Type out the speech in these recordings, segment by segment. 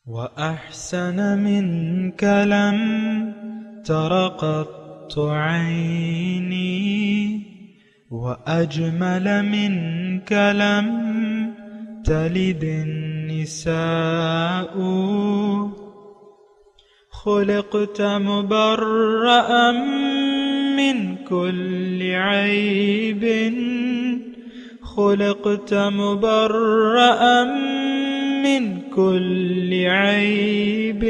وأحسن منك لم تر قط عيني وأجمل منك لم تلد النساء خلقت مبرأ من كل عيب خلقت مبرأ من كل عيب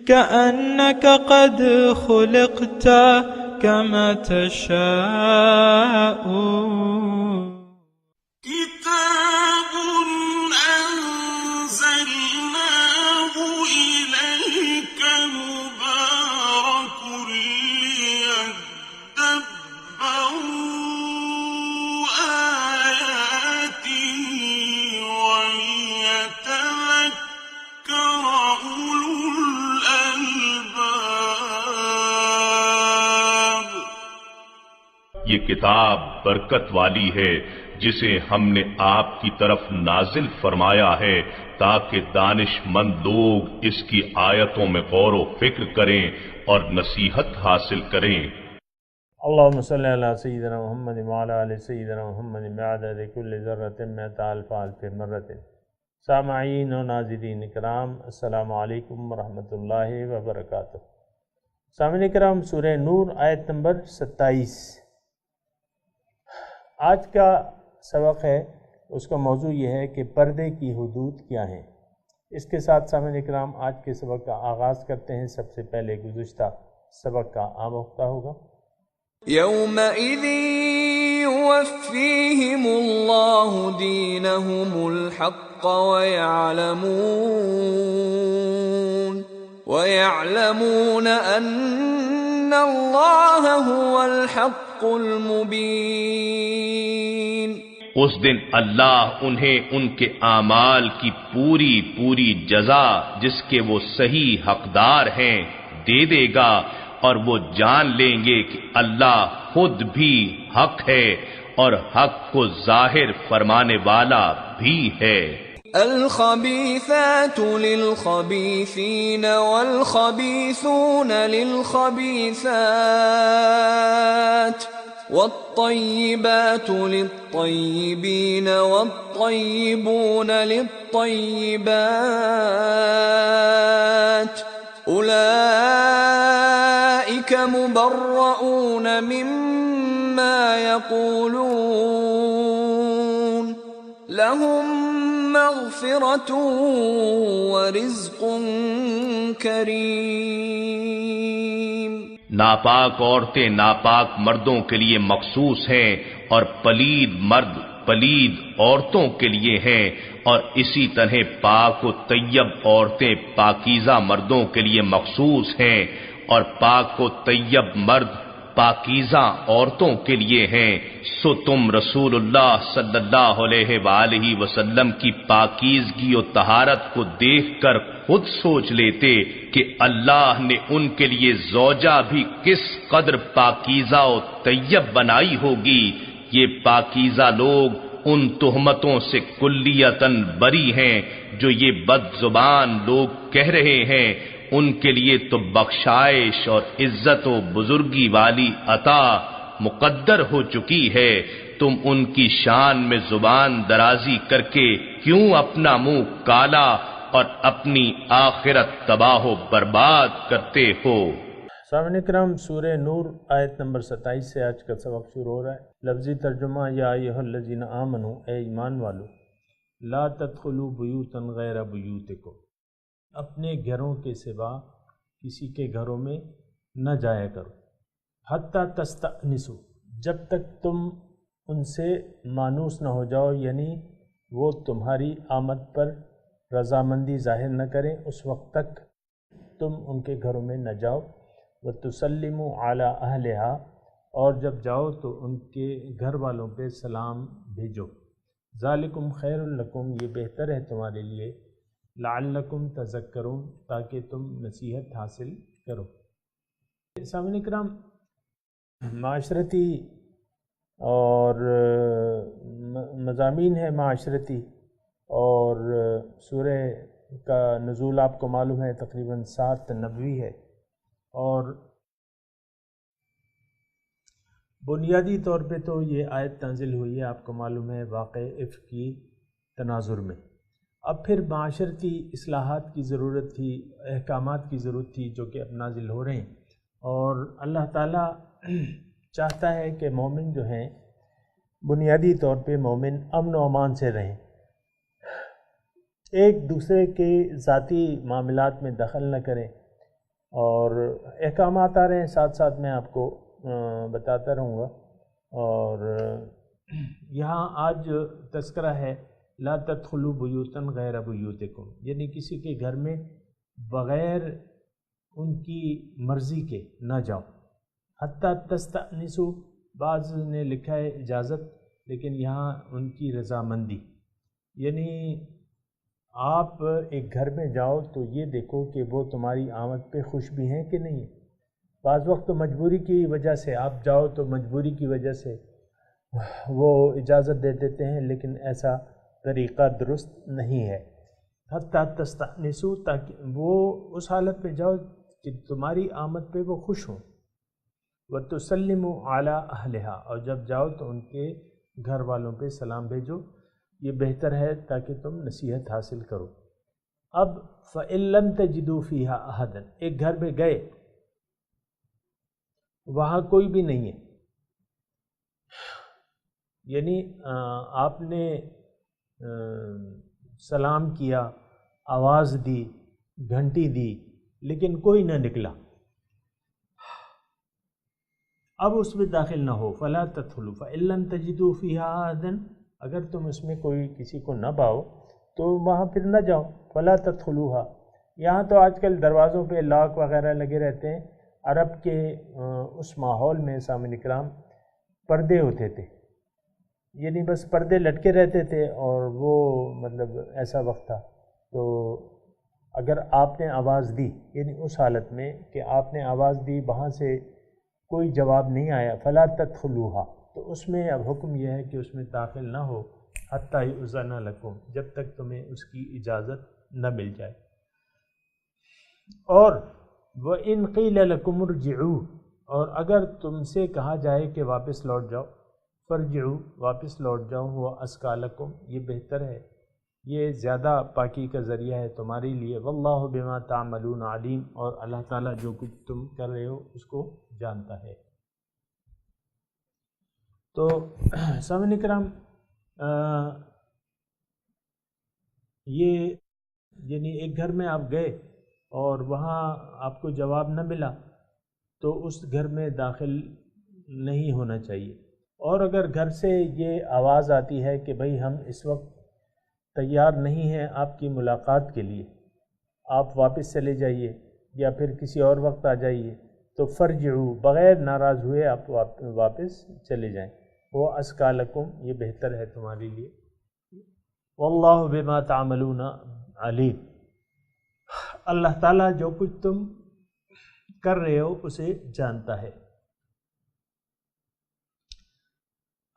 كأنك قد خلقت كما تشاء كتاب أنزلناه إليك مبارك ليدبروا آياته وليتذكر أولو الألباب۔ یہ کتاب برکت والی ہے جسے ہم نے آپ کی طرف نازل فرمایا ہے تاکہ دانش مند لوگ اس کی آیتوں میں غور و فکر کریں اور نصیحت حاصل کریں۔ اللہم صلی علی سیدنا محمد وعلی آل سیدنا محمد بعدد کل ذرۃ مئۃ الف الف مرۃ۔ سامعین و ناظرین کرام، السلام علیکم ورحمۃ اللہ وبرکاتہ۔ سامعین کرام، سورہ نور آیت نمبر 27 آج کا سبق ہے۔ اس کا موضوع یہ ہے کہ پردے کی حدود کیا ہیں۔ اس کے ساتھ سامعین اکرام آج کے سبق کا آغاز کرتے ہیں۔ سب سے پہلے گزشتہ سبق کا آموختہ ہوگا۔ يومئذ يوفيهم الله دينهم الحق ويعلمون أن الله هو الحق المبين۔ اس دن اللہ انہیں ان کے اعمال کی پوری پوری جزا جس کے وہ صحیح حقدار ہیں دے دے گا، اور وہ جان لیں گے کہ اللہ خود بھی حق ہے اور حق کو ظاہر فرمانے والا بھی ہے۔ الخبيثات للخبيثين والخبيثون للخبيثات والطيبات للطيبين والطيبون للطيبات أولئك مبرؤون مما يقولون لهم مغفرة ورزق كريم۔ ناپاک عورتیں ناپاک مردوں کے لیے مخصوص ہیں اور پلید مرد پلید عورتوں کے لیے ہیں، اور اسی طرح پاک و طیب عورتیں پاکیزہ مردوں کے لیے مخصوص ہیں، اور پاک و طیب مرد پاکیزہ عورتوں کے لیے ہیں۔ سو تم رسول اللہ صلی اللہ علیہ وآلہ وسلم کی پاکیزگی و طہارت کو دیکھ کر خود سوچ لیتے کہ اللہ نے ان کے لیے زوجہ بھی کس قدر پاکیزہ و طیب بنائی ہوگی۔ یہ پاکیزہ لوگ ان تہمتوں سے کلیتاً بری ہیں جو یہ بد زبان لوگ کہہ رہے ہیں۔ ان کے لیے تو بخشائش اور عزت و بزرگی والی عطا مقدر ہو چکی ہے۔ تم ان کی شان میں زبان درازی کر کے کیوں اپنا منہ کالا اور اپنی آخرت تباہ و برباد کرتے ہو۔ سامعین اکرام، سورہ نور آیت نمبر 27 سے آج کا سبق شروع ہو رہا ہے۔ لفظی ترجمہ: یا ایھا الذین آمنوا، اے ایمان والو، لا تدخلوا بیوتا غیر بیوتکم، اپنے گھروں کے سوا کسی کے گھروں میں نہ جایا کرو، حتی تستأنسوا، جب تک تم ان سے مانوس نہ ہو جاؤ، یعنی وہ تمہاری آمد پر رضامندی ظاہر نہ کریں، اس وقت تک تم ان کے گھروں میں نہ جاؤ۔ وَتُسَلِّمُوا عَلَىٰ أَهْلِهَا، اور جب جاؤ تو ان کے گھر والوں پہ سلام بھیجو۔ ذَلِكُمْ خَيْرٌ لَكُمْ، یہ بہتر ہے تمہارے لیے، لَعَلَّكُمْ تَذَكَّرُونَ، تاکہ تم نصیحت حاصل کرو۔ سامعین کرام، معاشرتی اور مضامین ہے معاشرتی، اور سورہ کا نزول آپ کو معلوم ہے تقریباً 7 نبوی ہے، اور بنیادی طور پہ تو یہ آیت نازل ہوئی ہے آپ کو معلوم ہے واقع افک کی تناظر میں۔ اب پھر معاشرتی اصلاحات کی ضرورت تھی، احکامات کی ضرورت تھی جو کہ اب نازل ہو رہے ہیں، اور اللہ تعالیٰ چاہتا ہے کہ مومن جو ہیں بنیادی طور پہ مومن امن و امان سے رہیں، ایک دوسرے کے ذاتی معاملات میں دخل نہ کریں، اور احکامات آ رہے ہیں ساتھ ساتھ میں آپ کو بتاتا رہوں گا۔ اور یہاں آج تذکرہ ہے لا تدخلوا بیوتا غیر بیوتکم، یعنی کسی کے گھر میں بغیر ان کی مرضی کے نہ جاؤ، حتیٰ تستأنسوا، بعض نے لکھا ہے اجازت، لیکن یہاں ان کی رضامندی، یعنی آپ ایک گھر میں جاؤ تو یہ دیکھو کہ وہ تمہاری آمد پہ خوش بھی ہیں کہ نہیں۔ بعض وقت تو مجبوری کی وجہ سے آپ جاؤ تو مجبوری کی وجہ سے وہ اجازت دے دیتے ہیں، لیکن ایسا طریقہ درست نہیں ہے۔ حتیٰ تستأنسوا، تاکہ وہ اس حالت پہ جاؤ کہ تمہاری آمد پہ وہ خوش ہوں۔ وَتُسَلِّمُوا عَلَىٰ أَهْلِهَا، اور جب جاؤ تو ان کے گھر والوں پہ سلام بھیجو، یہ بہتر ہے تاکہ تم نصیحت حاصل کرو۔ اب فَإِن لَّمْ تَجِدُوا فِيهَا أَحَدًا، ایک گھر میں گئے وہاں کوئی بھی نہیں ہے، یعنی آپ نے سلام کیا، آواز دی، گھنٹی دی، لیکن کوئی نہ نکلا، اب اس میں داخل نہ ہو۔ فلا تدخلوا فإن لم تجدوا فيها أحدا، اگر تم اس میں کوئی کسی کو نہ پاؤ تو وہاں پھر نہ جاؤ۔ فلا تدخلوها، یہاں تو آج کل دروازوں پہ لاک وغیرہ لگے رہتے ہیں، عرب کے اس ماحول میں سامعین اکرام پردے ہوتے تھے، یعنی بس پردے لٹکے رہتے تھے، اور وہ مطلب ایسا وقت تھا، تو اگر آپ نے آواز دی، یعنی اس حالت میں کہ آپ نے آواز دی وہاں سے کوئی جواب نہیں آیا، فلا تدخلوها، تو اس میں اب حکم یہ ہے کہ اس میں داخل نہ ہو حتیٰ یؤذن لکم، جب تک تمہیں اس کی اجازت نہ مل جائے۔ اور وَإِن قِيلَ لَكُمُ ارْجِعُوا، اور اگر تم سے کہا جائے کہ واپس لوٹ جاؤ، فارجعوا، واپس لوٹ جاؤ، هُوَ أَزْكَىٰ لَكُمْ، یہ بہتر ہے، یہ زیادہ پاکی کا ذریعہ ہے تمہاری لیے۔ وَاللَّهُ بِمَا تَعْمَلُونَ عَلِيمٌ، اور اللہ تعالیٰ جو کچھ تم کر رہے ہو اس کو جانتا ہے۔ تو سامعین کرام، یہ یعنی ایک گھر میں آپ گئے اور وہاں آپ کو جواب نہ ملا تو اس گھر میں داخل نہیں ہونا چاہیے۔ اور اگر گھر سے یہ آواز آتی ہے کہ بھئی ہم اس وقت تیار نہیں ہیں آپ کی ملاقات کے لیے، آپ واپس چلے جائیے یا پھر کسی اور وقت آ جائیے، تو فرجعوا، بغیر ناراض ہوئے آپ واپس چلے جائیں، وہ ازکیٰ لکم، یہ بہتر ہے تمہارے لیے۔ واللہ بما تعملون علیم، اللہ تعالیٰ جو کچھ تم کر رہے ہو اسے جانتا ہے۔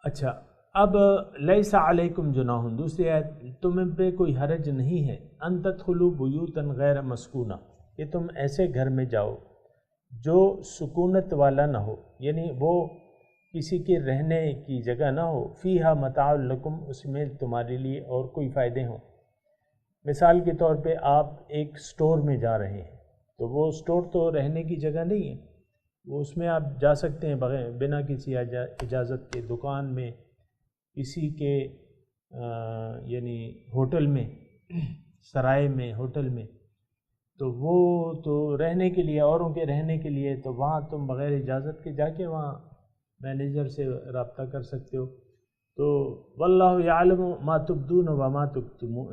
اچھا، اب لیس علیکم جناح، دوسری آیت، تم پہ کوئی حرج نہیں ہے، ان تدخلوا بیوتا غیر مسکونہ، کہ تم ایسے گھر میں جاؤ جو سکونت والا نہ ہو، یعنی وہ کسی کے رہنے کی جگہ نہ ہو، فیہا متاع لکم، اس میں تمہارے لیے اور کوئی فائدے ہوں۔ مثال کے طور پہ آپ ایک سٹور میں جا رہے ہیں تو وہ سٹور تو رہنے کی جگہ نہیں ہے، وہ اس میں آپ جا سکتے ہیں بغیر بنا کسی اجازت کے، دکان میں، کسی کے یعنی ہوٹل میں، سرائے میں، ہوٹل میں، تو وہ تو رہنے کے لیے، اوروں کے رہنے کے لیے، تو وہاں تم بغیر اجازت کے جا کے وہاں مینیجر سے رابطہ کر سکتے ہو۔ تو واللہ یعلم ما تبدون وما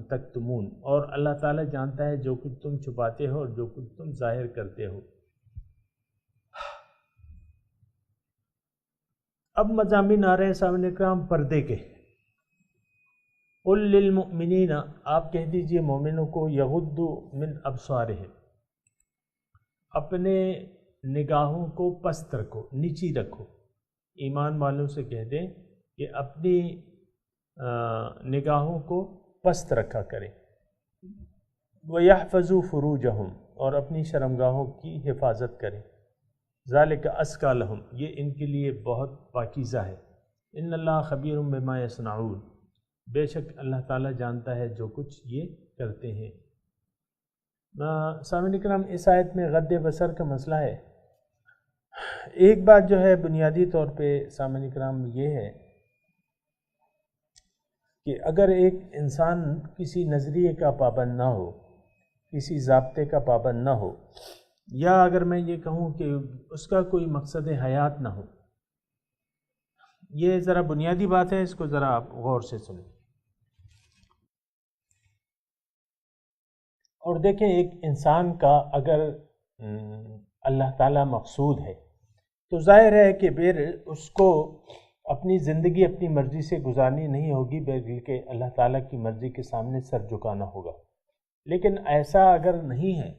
تکتمون، اور اللہ تعالیٰ جانتا ہے جو کچھ تم چھپاتے ہو اور جو کچھ تم ظاہر کرتے ہو۔ اب مضامین آ رہے ہیں سامنے کرام پردے کے۔ قل للمؤمنین، آپ کہہ دیجئے مومنوں کو، یغضوا من ابصارہم، اپنے نگاہوں کو پست رکھو، نیچی رکھو۔ ایمان والوں سے کہہ دیں کہ اپنی نگاہوں کو پست رکھا کریں، وَيَحْفَظُوا فُرُوجَهُمْ اور اپنی شرمگاہوں کی حفاظت کریں. ذَلِكَ أَزْكَىٰ لَهُمْ یہ ان کے لیے بہت پاکیزہ ہے. ان اللہ خبیر بما یصنعون بے شک اللہ تعالیٰ جانتا ہے جو کچھ یہ کرتے ہیں. سامعین کرام اس آیت میں غض بصر کا مسئلہ ہے. ایک بات جو ہے بنیادی طور پہ سامعین کرام یہ ہے کہ اگر ایک انسان کسی نظریے کا پابند نہ ہو، کسی ضابطے کا پابند نہ ہو، یا اگر میں یہ کہوں کہ اس کا کوئی مقصد حیات نہ ہو، یہ ذرا بنیادی بات ہے، اس کو ذرا آپ غور سے سنیں اور دیکھیں. ایک انسان کا اگر اللہ تعالیٰ مقصود ہے تو ظاہر ہے کہ پھر اس کو اپنی زندگی اپنی مرضی سے گزارنی نہیں ہوگی بلکہ اللہ تعالیٰ کی مرضی کے سامنے سر جھکانا ہوگا. لیکن ایسا اگر نہیں ہے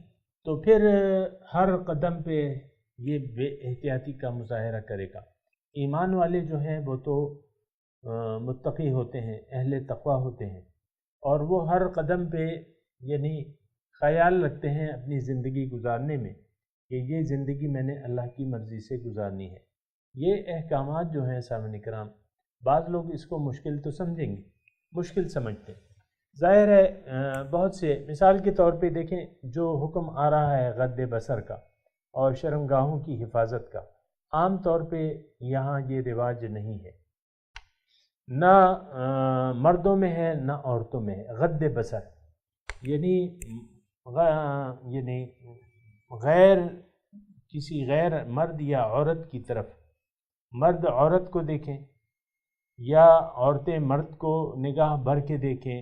تو پھر ہر قدم پہ یہ بے احتیاطی کا مظاہرہ کرے گا. ایمان والے جو ہیں وہ تو متقی ہوتے ہیں، اہل تقوی ہوتے ہیں، اور وہ ہر قدم پہ یعنی خیال رکھتے ہیں اپنی زندگی گزارنے میں کہ یہ زندگی میں نے اللہ کی مرضی سے گزارنی ہے. یہ احکامات جو ہیں سامعین کرام بعض لوگ اس کو مشکل تو سمجھیں گے، مشکل سمجھتے ہیں. ظاہر ہے بہت سے مثال کے طور پہ دیکھیں جو حکم آ رہا ہے غض بصر کا اور شرمگاہوں کی حفاظت کا، عام طور پہ یہاں یہ رواج نہیں ہے، نہ مردوں میں ہے نہ عورتوں میں ہے. غض بصر یعنی کسی غیر مرد یا عورت کی طرف، مرد عورت کو دیکھیں یا عورتیں مرد کو نگاہ بھر کے دیکھیں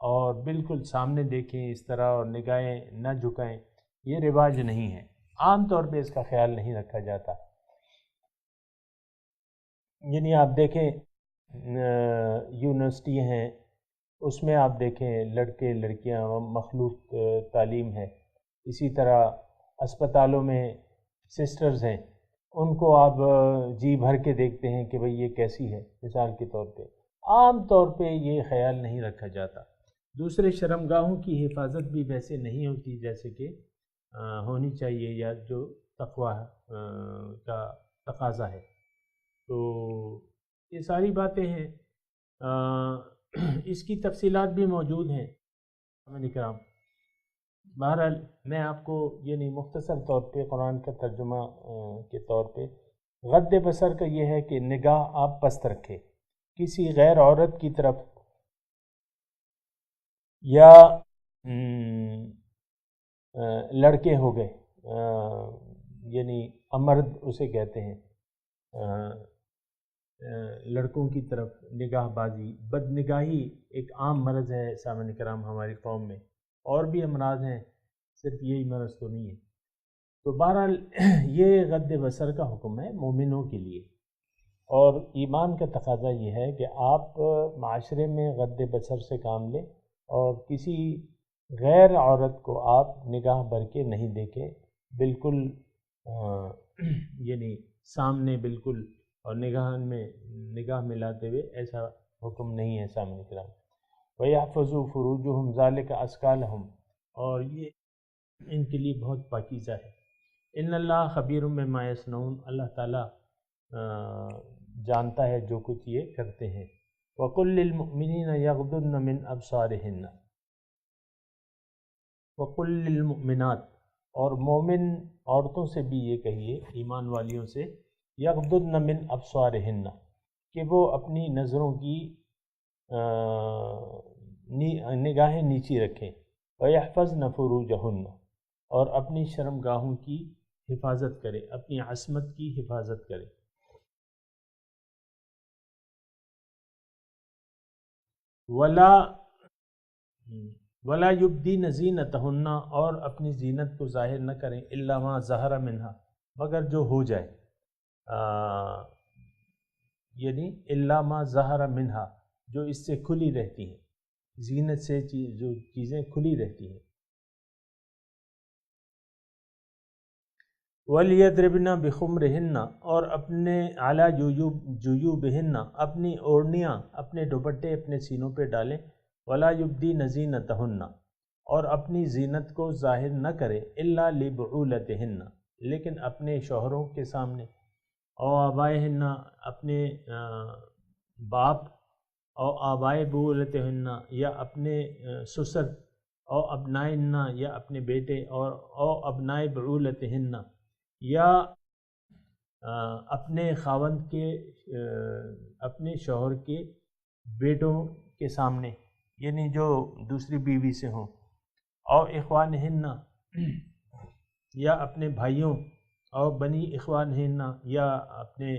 اور بالکل سامنے دیکھیں اس طرح اور نگاہیں نہ جھکائیں، یہ رواج نہیں ہے. عام طور پہ اس کا خیال نہیں رکھا جاتا. یعنی آپ دیکھیں یونیورسٹی ہیں، اس میں آپ دیکھیں لڑکے لڑکیاں مخلوط تعلیم ہے. اسی طرح اسپتالوں میں سسٹرز ہیں، ان کو آپ جی بھر کے دیکھتے ہیں کہ بھئی یہ کیسی ہے. مثال کے طور پہ عام طور پہ یہ خیال نہیں رکھا جاتا. دوسرے شرمگاہوں کی حفاظت بھی ویسے نہیں ہوتی جیسے کہ ہونی چاہیے یا جو تقویٰ کا تقاضا ہے. تو یہ ساری باتیں ہیں، اس کی تفصیلات بھی موجود ہیں سامعین کرام. بہرحال میں آپ کو یعنی مختصر طور پہ قرآن کا ترجمہ کے طور پہ غض بصر کا یہ ہے کہ نگاہ آپ پست رکھیں کسی غیر عورت کی طرف، یا لڑکے ہو گئے یعنی امرد اسے کہتے ہیں، لڑکوں کی طرف نگاہ بازی، بد نگاہی ایک عام مرض ہے سامعین کرام ہماری قوم میں. اور بھی امراض ہیں، صرف یہی مرض تو نہیں ہے. تو بہرحال یہ غض بصر کا حکم ہے مومنوں کے لیے، اور ایمان کا تقاضا یہ ہے کہ آپ معاشرے میں غض بصر سے کام لیں اور کسی غیر عورت کو آپ نگاہ بھر کے نہیں دیکھیں، بالکل یعنی سامنے بالکل اور نگاہ ملاتے ہوئے، ایسا حکم نہیں ہے سامنے کرام. وَيَحْفَظُوا فُرُوجَهُمْ ذَلِكَ أَزْكَىٰ لَهُمْ اور یہ ان کے لیے بہت پاکیزہ ہے. ان اللہ خبیر بما یصنعون اللہ تعالیٰ جانتا ہے جو کچھ یہ کرتے ہیں. وَقُلْ لِلْمُؤْمِنِينَ يَغْضُضْنَ مِنْ أَبْصَارِهِنَّ وَقُلْ لِلْمُؤْمِنَاتِ اور مومن عورتوں سے بھی یہ کہیے، ایمان والیوں سے، یغضضن من ابصارہن کہ وہ اپنی نظروں کی نگاہیں نیچی رکھیں. وَيَحْفَظْنَ فُرُوجَهُنَّ اور اپنی شرمگاہوں کی حفاظت کریں، اپنی عصمت کی حفاظت کریں. وَلَا يُبْدِينَ زِينَتَهُنَّ اور اپنی زینت کو ظاہر نہ کریں، إِلَّا مَا ظَهَرَ مِنْهَا مگر جو ہو جائے، یعنی إِلَّا مَا ظَهَرَ مِنْهَا جو اس سے کھلی رہتی ہیں، زینت سے جو چیزیں کھلی رہتی ہیں. وَلْيَضْرِبْنَ بِخُمُرِهِنَّ اور اپنے عَلَى جُيُوبِهِنَّ اپنی اوڑھنیاں، اپنے دوپٹے اپنے سینوں پہ ڈالیں. وَلَا يُبْدِينَ زِينَتَهُنَّ اور اپنی زینت کو ظاہر نہ کرے الا لبعولتہن، لیکن اپنے شوہروں کے سامنے، او آبائہن، اپنے باپ، او آبائے بعولتہن، یا اپنے سسر، او ابنائہن، یا اپنے بیٹے، اور او ابنائے بعولتہن، یا اپنے خاوند کے اپنے شوہر کے بیٹوں کے سامنے، یعنی جو دوسری بیوی سے ہوں، او اخوانہن، یا اپنے بھائیوں، او بنی اخوانہن، یا اپنے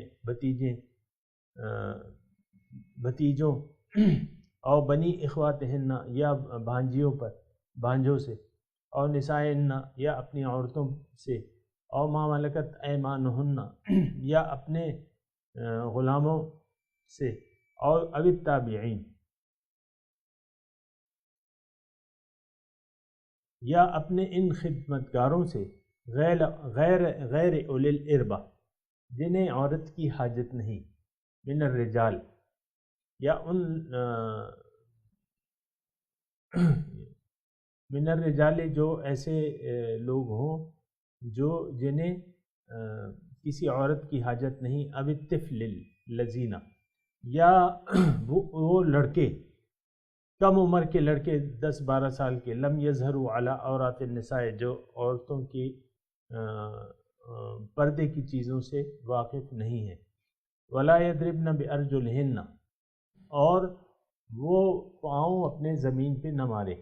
بھتیجوں، او بنی اخواتہن، یا بھانجوں سے، او نسائہن، یا اپنی عورتوں سے، او ما ملکت ایمانہن، یا اپنے غلاموں سے، او التابعین، یا اپنے ان خدمتگاروں سے، غیر اولی الاربہ، جنہیں عورت کی حاجت نہیں، من الرجال، یا ان من الرجال جو ایسے لوگ ہوں جنہیں کسی عورت کی حاجت نہیں، اب الطفل الذین، یا وہ لڑکے، کم عمر کے لڑکے 10-12 سال کے، لم یظہروا علی عورات النساء، جو عورتوں کی پردے کی چیزوں سے واقف نہیں ہیں، ولا یضربن بارجلہن، اور وہ پاؤں اپنے زمین پہ نہ مارے،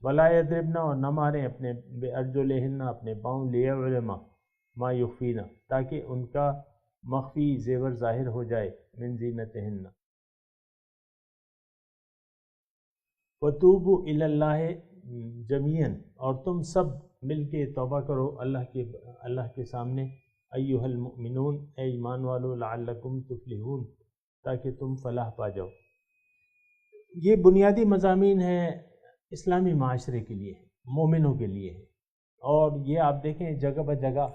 ولا یضربن، اور نہ ماریں اپنے بارجلہن، اپنے پاؤں، لیعلم ما یخفین، تاکہ ان کا مخفی زیور ظاہر ہو جائے، من زینتہن، وَتُوبُوا إِلَى اللَّهِ جَمِيعًا، اور تم سب مل کے توبہ کرو اللہ کے سامنے، ایھا المؤمنون، اے ایمان والو، لعلکم تفلحون، تاکہ تم فلاح پا جاؤ۔ یہ بنیادی مضامین ہیں اسلامی معاشرے کے لیے، مومنوں کے لیے ہے، اور یہ آپ دیکھیں جگہ بہ جگہ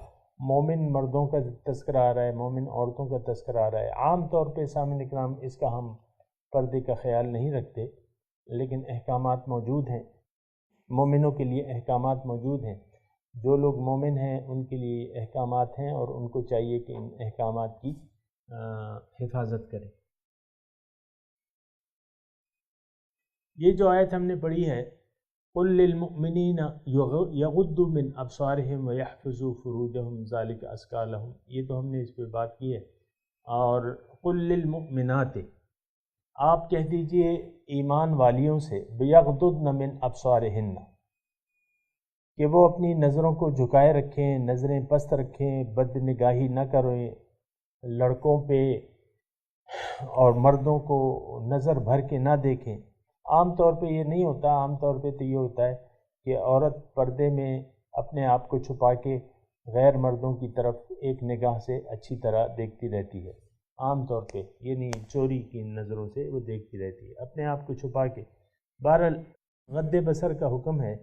مومن مردوں کا تذکرہ آ رہا ہے، مومن عورتوں کا تذکرہ آ رہا ہے۔ عام طور پہ سامعین اکرام اس کا ہم پردے کا خیال نہیں رکھتے، لیکن احکامات موجود ہیں، مومنوں کے لیے احکامات موجود ہیں، جو لوگ مومن ہیں ان کے لیے احکامات ہیں، اور ان کو چاہیے کہ ان احکامات کی حفاظت کریں۔ یہ جو آیت ہم نے پڑھی ہے، قُل لِّلْمُؤْمِنِينَ يَغُضُّوا مِنْ أَبْصَارِهِمْ وَيَحْفَظُوا فُرُوجَهُمْ ذَلِكَ أَزْكَىٰ لَهُمْ، یہ تو ہم نے اس پہ بات کی ہے۔ اور قُل لِّلْمُؤْمِنَاتِ، آپ کہہ دیجئے ایمان والیوں سے، بِيَغْضُضْنَ مِنْ أَبْصَارِهِنَّ، کہ وہ اپنی نظروں کو جھکائے رکھیں، نظریں پست رکھیں، بد نگاہی نہ کریں لڑکوں پہ، اور مردوں کو نظر بھر کے نہ دیکھیں۔ عام طور پہ یہ نہیں ہوتا، عام طور پہ تو یہ ہوتا ہے کہ عورت پردے میں اپنے آپ کو چھپا کے غیر مردوں کی طرف ایک نگاہ سے اچھی طرح دیکھتی رہتی ہے، عام طور پہ، یعنی چوری کی نظروں سے وہ دیکھتی رہتی ہے اپنے آپ کو چھپا کے۔ بہرحال غض بصر کا حکم ہے،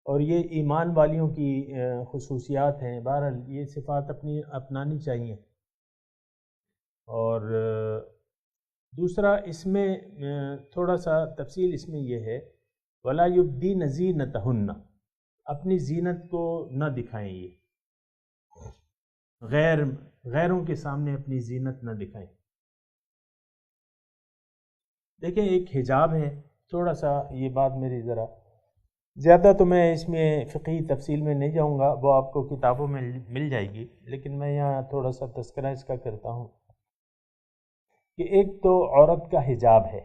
اور یہ ایمان والیوں کی خصوصیات ہیں۔ بہرحال یہ صفات اپنانی چاہیے۔ اور دوسرا اس میں تھوڑا سا تفصیل اس میں یہ ہے، وَلَا يُبْدِينَ زِينَتَهُنَّ، اپنی زینت کو نہ دکھائیں، یہ غیروں کے سامنے اپنی زینت نہ دکھائیں۔ دیکھیں ایک حجاب ہے، تھوڑا سا یہ بات میری ذرا زیادہ تو میں اس میں فقہی تفصیل میں نہیں جاؤں گا، وہ آپ کو کتابوں میں مل جائے گی، لیکن میں یہاں تھوڑا سا تذکرہ اس کا کرتا ہوں کہ ایک تو عورت کا حجاب ہے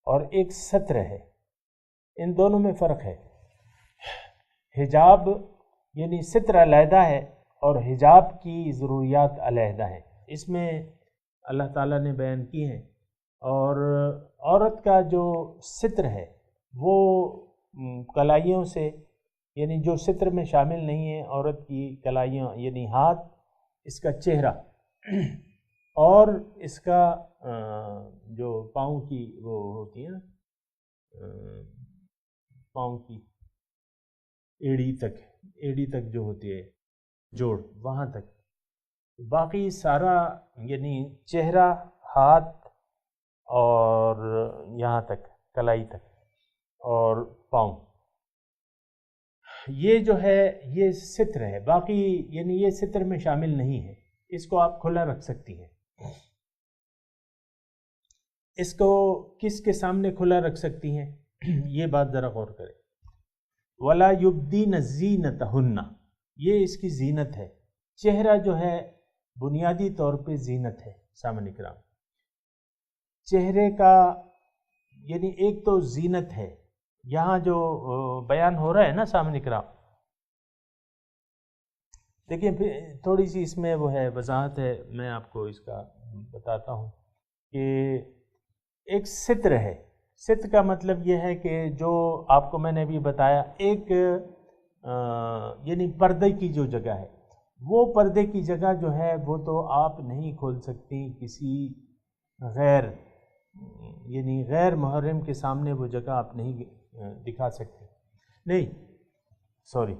اور ایک ستر ہے، ان دونوں میں فرق ہے۔ حجاب یعنی ستر علیحدہ ہے، اور حجاب کی ضروریات علیحدہ ہیں، اس میں اللہ تعالیٰ نے بیان کی ہیں۔ اور عورت کا جو ستر ہے وہ کلائیوں سے، یعنی جو ستر میں شامل نہیں ہیں عورت کی کلائیاں، یعنی ہاتھ، اس کا چہرہ، اور اس کا جو پاؤں کی وہ ہوتی ہے نا، پاؤں کی ایڑی تک جو ہوتی ہے جوڑ، وہاں تک، باقی سارا یعنی چہرہ، ہاتھ اور یہاں تک کلائی تک اور پاؤں، یہ جو ہے یہ ستر ہے، باقی یعنی یہ ستر میں شامل نہیں ہے، اس کو آپ کھلا رکھ سکتی ہیں۔ اس کو کس کے سامنے کھلا رکھ سکتی ہیں؟ یہ بات ذرا غور کریں۔ وَلَا يُبْدِينَ زِينَتَهُنَّ، یہ اس کی زینت ہے۔ چہرہ جو ہے بنیادی طور پہ زینت ہے سامعین کرام۔ چہرے کا یعنی ایک تو زینت ہے، یہاں جو بیان ہو رہا ہے نا سامعین کرام، دیکھیں پھر تھوڑی سی اس میں وہ ہے وضاحت ہے، میں آپ کو اس کا بتاتا ہوں کہ ایک ستر ہے۔ ستر کا مطلب یہ ہے کہ جو آپ کو میں نے ابھی بتایا ایک یعنی پردے کی جو جگہ ہے، وہ پردے کی جگہ جو ہے وہ تو آپ نہیں کھول سکتی کسی غیر یعنی غیر محرم کے سامنے، وہ جگہ آپ نہیں دکھا سکتے، نہیں سوری،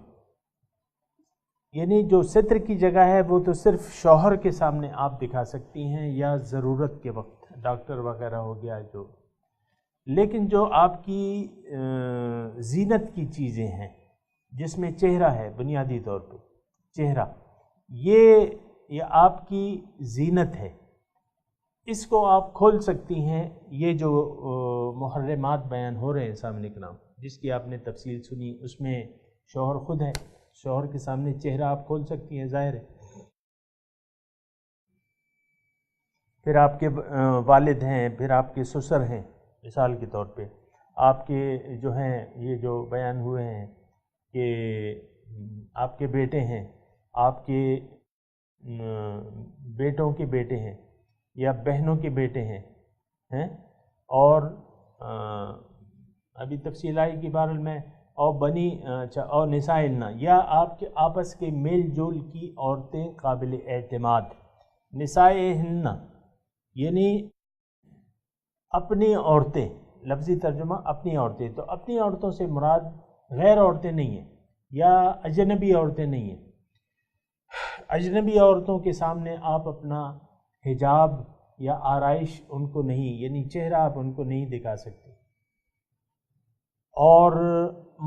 یعنی جو ستر کی جگہ ہے وہ تو صرف شوہر کے سامنے آپ دکھا سکتی ہیں یا ضرورت کے وقت، ڈاکٹر وغیرہ ہو گیا جو، لیکن جو آپ کی زینت کی چیزیں ہیں جس میں چہرہ ہے، بنیادی طور پہ چہرہ، یہ آپ کی زینت ہے، اس کو آپ کھول سکتی ہیں۔ یہ جو محرمات بیان ہو رہے ہیں سامنے کے نام، جس کی آپ نے تفصیل سنی، اس میں شوہر خود ہے، شوہر کے سامنے چہرہ آپ کھول سکتی ہیں، ظاہر ہے۔ پھر آپ کے والد ہیں، پھر آپ کے سسر ہیں، مثال کے طور پہ آپ کے جو ہیں یہ جو بیان ہوئے ہیں کہ آپ کے بیٹے ہیں، آپ کے بیٹوں کے بیٹے ہیں یا بہنوں کے بیٹے ہیں، اور ابھی تفصیل آئی کہ بہرحال میں اور نسائلنا، یا آپ کے آپس کے میل جول کی عورتیں قابل اعتماد، نسائہن یعنی اپنی عورتیں، لفظی ترجمہ اپنی عورتیں، تو اپنی عورتوں سے مراد غیر عورتیں نہیں ہیں یا اجنبی عورتیں نہیں ہیں۔ اجنبی عورتوں کے سامنے آپ اپنا حجاب یا آرائش ان کو نہیں، یعنی چہرہ آپ ان کو نہیں دکھا سکتے، اور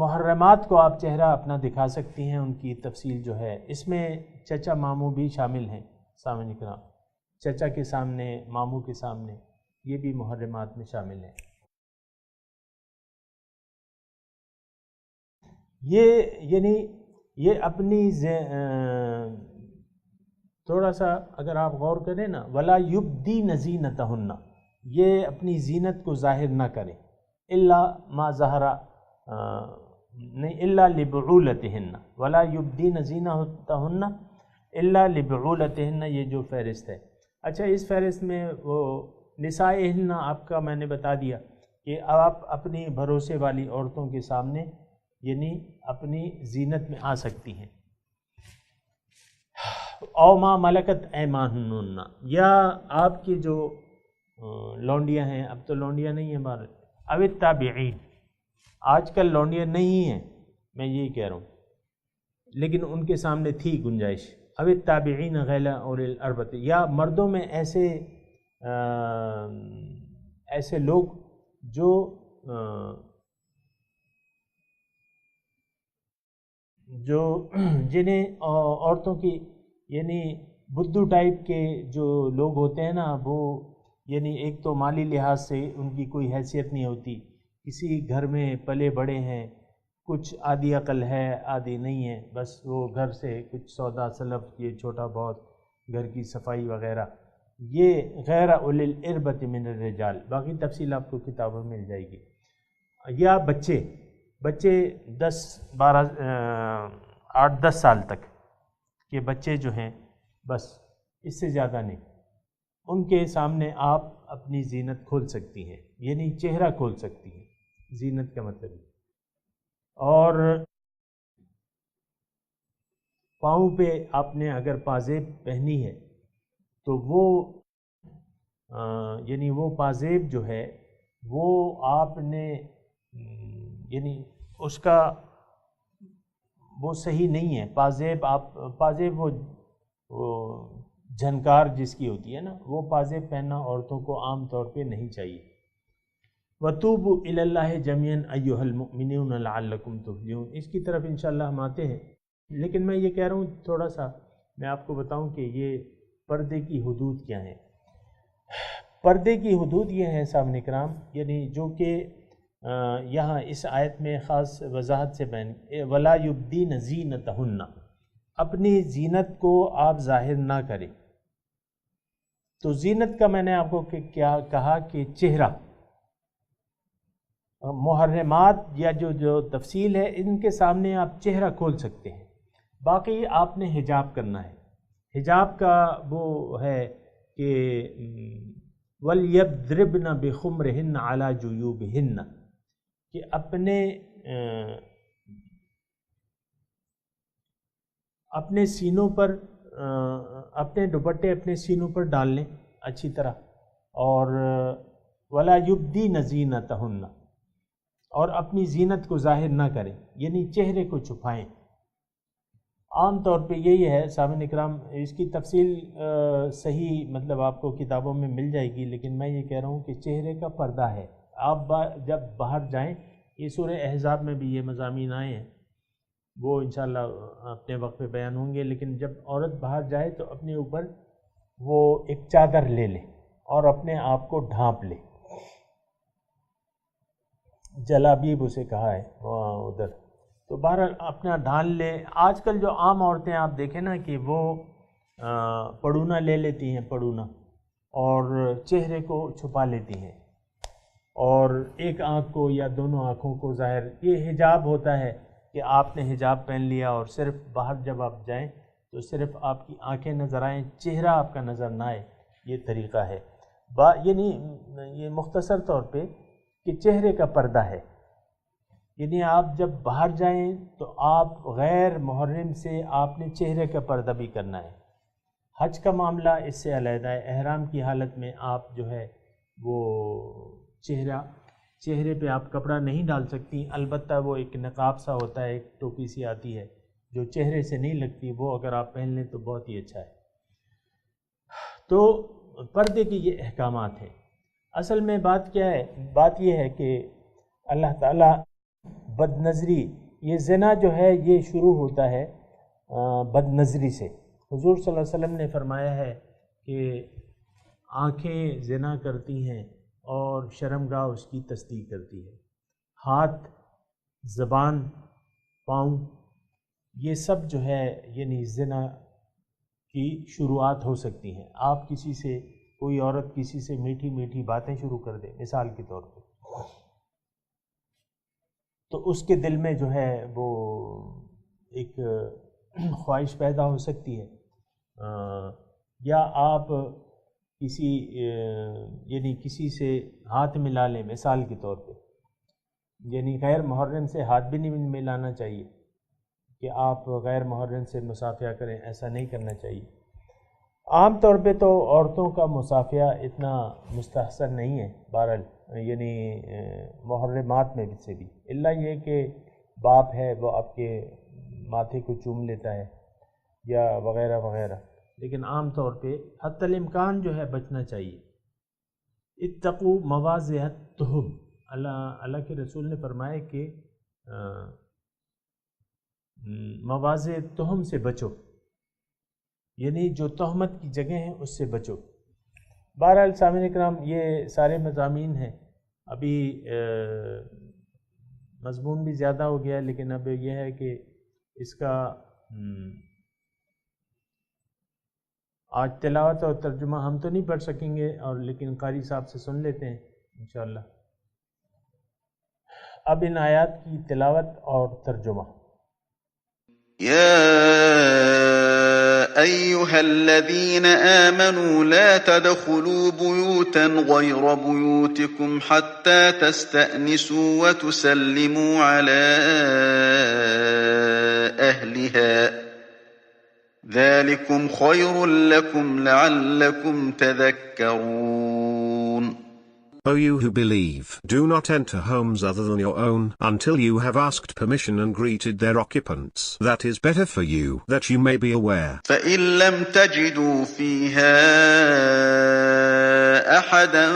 محرمات کو آپ چہرہ اپنا دکھا سکتی ہیں، ان کی تفصیل جو ہے اس میں چچا ماموں بھی شامل ہیں سامعین کرام، چچا کے سامنے، ماموں کے سامنے، یہ بھی محرمات میں شامل ہیں۔ یہ یعنی یہ اپنی تھوڑا سا اگر آپ غور کریں نا، وَلَا يُبْدِينَ زِينَتَهُنَّ، یہ اپنی زینت کو ظاہر نہ کریں، الا ما ظہر نہیں، الا لبعولتہن، وَلَا يُبْدِينَ زِينَتَهُنَّ الا لبعولتہن، یہ جو فہرست ہے۔ اچھا، اس فہرست میں وہ نسائہن آپ کا میں نے بتا دیا کہ آپ اپنی بھروسے والی عورتوں کے سامنے یعنی اپنی زینت میں آ سکتی ہیں، او ما ملکت ایمانہن، یا آپ کی جو لونڈیاں ہیں، اب تو لونڈیاں نہیں ہیں بہر، او التابعین، آج کل لونڈیاں نہیں ہیں، میں یہی کہہ رہا ہوں، لیکن ان کے سامنے تھی گنجائش، او التابعین غیر اولی الاربۃ، یا مردوں میں ایسے لوگ جو جنہیں عورتوں کی یعنی بدھو ٹائپ کے جو لوگ ہوتے ہیں نا، وہ یعنی ایک تو مالی لحاظ سے ان کی کوئی حیثیت نہیں ہوتی، کسی گھر میں پلے بڑے ہیں، کچھ آدھی عقل ہے آدھی نہیں ہے، بس وہ گھر سے کچھ سودا سلف، یہ چھوٹا بہت گھر کی صفائی وغیرہ، یہ غیر اولی الاربۃ من الرجال، باقی تفصیل آپ کو کتابوں میں مل جائے گی۔ یا بچے 8-10 سال تک کے بچے جو ہیں، بس اس سے زیادہ نہیں، ان کے سامنے آپ اپنی زینت کھول سکتی ہیں، یعنی چہرہ کھول سکتی ہیں، زینت کا مطلب ہے۔ اور پاؤں پہ آپ نے اگر پازیب پہنی ہے تو وہ یعنی وہ پازیب جو ہے وہ آپ نے یعنی اس کا وہ صحیح نہیں ہے، پازیب وہ جھنکار جس کی ہوتی ہے نا، وہ پازیب پہننا عورتوں کو عام طور پہ نہیں چاہیے۔ وَتُوبُوا إِلَى اللَّهِ جَمِيعًا أَيُّهَا الْمُؤْمِنُونَ لَعَلَّكُمْ تُفْلِحُونَ، اس کی طرف انشاءاللہ ہم آتے ہیں، لیکن میں یہ کہہ رہا ہوں تھوڑا سا میں آپ کو بتاؤں کہ یہ پردے کی حدود کیا ہیں۔ پردے کی حدود یہ ہیں سامعین کرام، یعنی جو کہ یہاں اس آیت میں خاص وضاحت سے بیان، وَلَا يُبْدِينَ زِينَتَهُنَّ، اپنی زینت کو آپ ظاہر نہ کریں۔ تو زینت کا میں نے آپ کو کیا کہا کہ چہرہ، محرمات یا جو تفصیل ہے ان کے سامنے آپ چہرہ کھول سکتے ہیں، باقی آپ نے حجاب کرنا ہے۔ حجاب کا وہ ہے کہ وَلْيَضْرِبْنَ بِخُمُرِهِنَّ عَلَى جُيُوبِهِنَّ، کہ اپنے سینوں پر اپنے دوپٹے اپنے سینوں پر ڈال لیں اچھی طرح، اور وَلَا يُبْدِينَ زِينَتَهُنَّ، اور اپنی زینت کو ظاہر نہ کریں، یعنی چہرے کو چھپائیں۔ عام طور پہ یہی ہے سامعین اکرام، اس کی تفصیل صحیح مطلب آپ کو کتابوں میں مل جائے گی، لیکن میں یہ کہہ رہا ہوں کہ چہرے کا پردہ ہے۔ آپ جب باہر جائیں، یہ سورہ احزاب میں بھی یہ مضامین آئے ہیں، وہ انشاءاللہ اپنے وقت پہ بیان ہوں گے، لیکن جب عورت باہر جائے تو اپنے اوپر وہ ایک چادر لے لے اور اپنے آپ کو ڈھانپ لے، جلابیب اسے کہا ہے ادھر، تو بہرحال اپنا ڈھال لے۔ آج کل جو عام عورتیں آپ دیکھیں نا کہ وہ پڑونا لے لیتی ہیں، پڑونا، اور چہرے کو چھپا لیتی ہیں، اور ایک آنکھ کو یا دونوں آنکھوں کو ظاہر، یہ حجاب ہوتا ہے کہ آپ نے حجاب پہن لیا اور صرف باہر جب آپ جائیں تو صرف آپ کی آنکھیں نظر آئیں، چہرہ آپ کا نظر نہ آئے، یہ طریقہ ہے۔ یعنی یہ مختصر طور پہ کہ چہرے کا پردہ ہے، یعنی آپ جب باہر جائیں تو آپ غیر محرم سے آپ نے چہرے کا پردہ بھی کرنا ہے۔ حج کا معاملہ اس سے علیحدہ ہے، احرام کی حالت میں آپ جو ہے وہ چہرے پہ آپ کپڑا نہیں ڈال سکتی، البتہ وہ ایک نقاب سا ہوتا ہے، ایک ٹوپی سی آتی ہے جو چہرے سے نہیں لگتی، وہ اگر آپ پہن لیں تو بہت ہی اچھا ہے۔ تو پردے کے یہ احکامات ہیں۔ اصل میں بات کیا ہے؟ بات یہ ہے کہ اللہ تعالیٰ بد نظری، یہ زنا جو ہے یہ شروع ہوتا ہے بد نظری سے۔ حضور صلی اللہ علیہ وسلم نے فرمایا ہے کہ آنکھیں زنا کرتی ہیں اور شرمگاہ اس کی تصدیق کرتی ہے، ہاتھ، زبان، پاؤں، یہ سب جو ہے یعنی زنا کی شروعات ہو سکتی ہیں۔ آپ کسی سے، کوئی عورت کسی سے میٹھی میٹھی باتیں شروع کر دے مثال کے طور پہ، تو اس کے دل میں جو ہے وہ ایک خواہش پیدا ہو سکتی ہے، یا آپ کسی سے ہاتھ ملا لیں مثال کے طور پہ، یعنی غیر محرم سے ہاتھ بھی نہیں ملانا چاہیے کہ آپ غیر محرم سے مصافحہ کریں، ایسا نہیں کرنا چاہیے۔ عام طور پہ تو عورتوں کا مصافحہ اتنا مستحسن نہیں ہے بہرحال، یعنی محرمات میں سے بھی، الا یہ کہ باپ ہے وہ آپ کے ماتھے کو چوم لیتا ہے یا وغیرہ وغیرہ، لیکن عام طور پہ حتی الامکان جو ہے بچنا چاہیے۔ اتقوا مواضع التہم، اللہ کے رسول نے فرمایا کہ مواضع التہم سے بچو، یعنی جو تہمت کی جگہ ہیں اس سے بچو۔ بہرحال سامعین اکرام یہ سارے مضامین ہیں، ابھی مضمون بھی زیادہ ہو گیا، لیکن اب یہ ہے کہ اس کا آج تلاوت اور ترجمہ ہم تو نہیں پڑھ سکیں گے، اور لیکن قاری صاحب سے سن لیتے ہیں انشاءاللہ۔ اب ان آیات کی تلاوت اور ترجمہ۔ أيها الذين آمنوا لا تدخلوا بيوتا غير بيوتكم حتى تستأنسوا وتسلموا على أهلها ذلكم خير لكم لعلكم تذكرون O you who believe, do not enter homes other than your own until you have asked permission and greeted their occupants. That is better for you, that you may be aware. فإن لم تجدوا فيها أحدا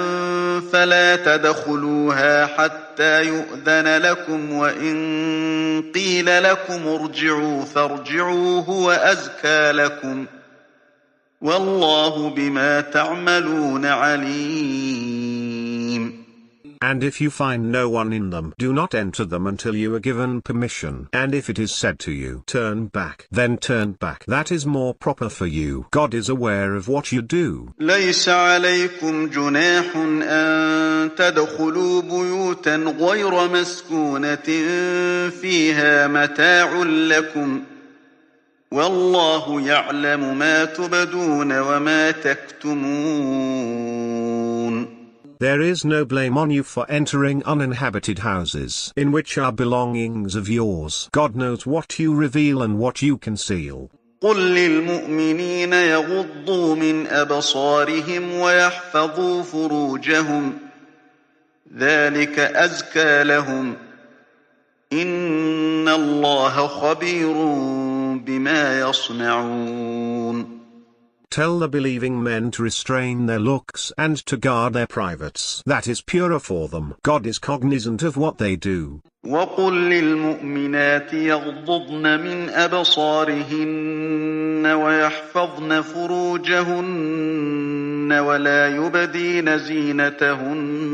فلا تدخلوها حتى يؤذن لكم وإن قيل لكم ارجعوا فارجعوا هو أزكى لكم والله بما تعملون عليم. And if you find no one in them, do not enter them until you are given permission. And if it is said to you, turn back, then turn back. That is more proper for you. God is aware of what you do. ليس عليكم جناح أن تدخلوا بيوتا غير مسكونة فيها متاع لكم والله يعلم ما تبدون وما تكتمون. There is no blame on you for entering uninhabited houses in which are belongings of yours. God knows what you reveal and what you conceal. قل للمؤمنين يغضوا من أبصارهم ويحفظوا فروجهم ذلك أزكى لهم إن الله خبير بما يصنعون. Tell the believing men to restrain their looks and to guard their privates. That is purer for them. God is cognizant of what they do. وقل للمؤمنات يغضضن من أبصارهن ويحفظن فروجهن ولا يبدين زينتهن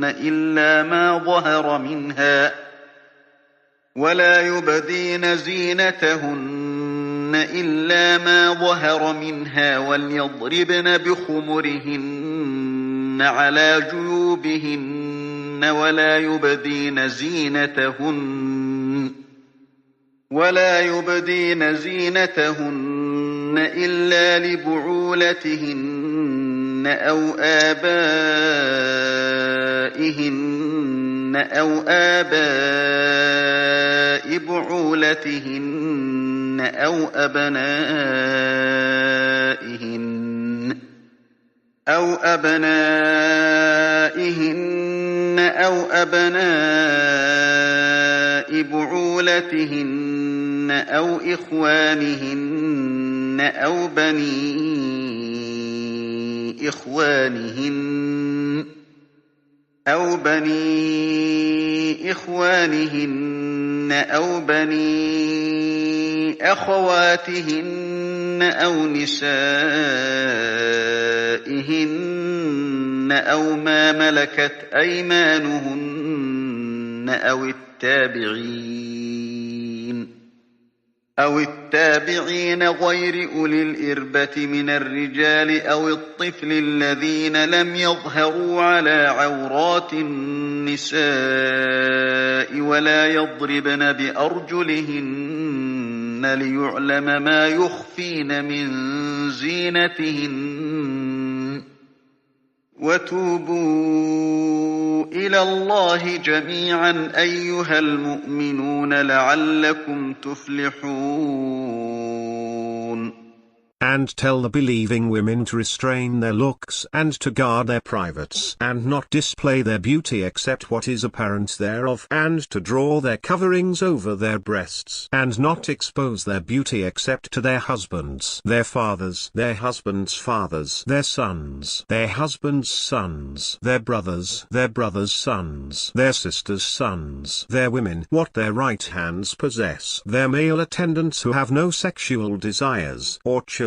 إلا ما ظهر منها وليضربن بخمرهن على جيوبهن ولا يبدين زينتهن إلا لبعولتهن أو آباء بعولتهن أو أبنائهن بعولتهن أو إخوانهن أو بني إخوانهن أو بني أخواتهن أو نسائهن أو ما ملكت أيمانهن أو التابعين غير أولي الإربة من الرجال أو الطفل الذين لم يظهروا على عورات النساء ولا يضربن بأرجلهن ليعلم ما يخفين من زينتهن وتوبوا إلى الله جميعا أيها المؤمنون لعلكم تفلحون. And tell the believing women to restrain their looks and to guard their privates and not display their beauty except what is apparent thereof and to draw their coverings over their breasts and not expose their beauty except to their husbands, their fathers, their husbands' fathers, their sons, their husbands' sons, their brothers' sons, their sisters' sons, their women, what their right hands possess, their male attendants who have no sexual desires, or children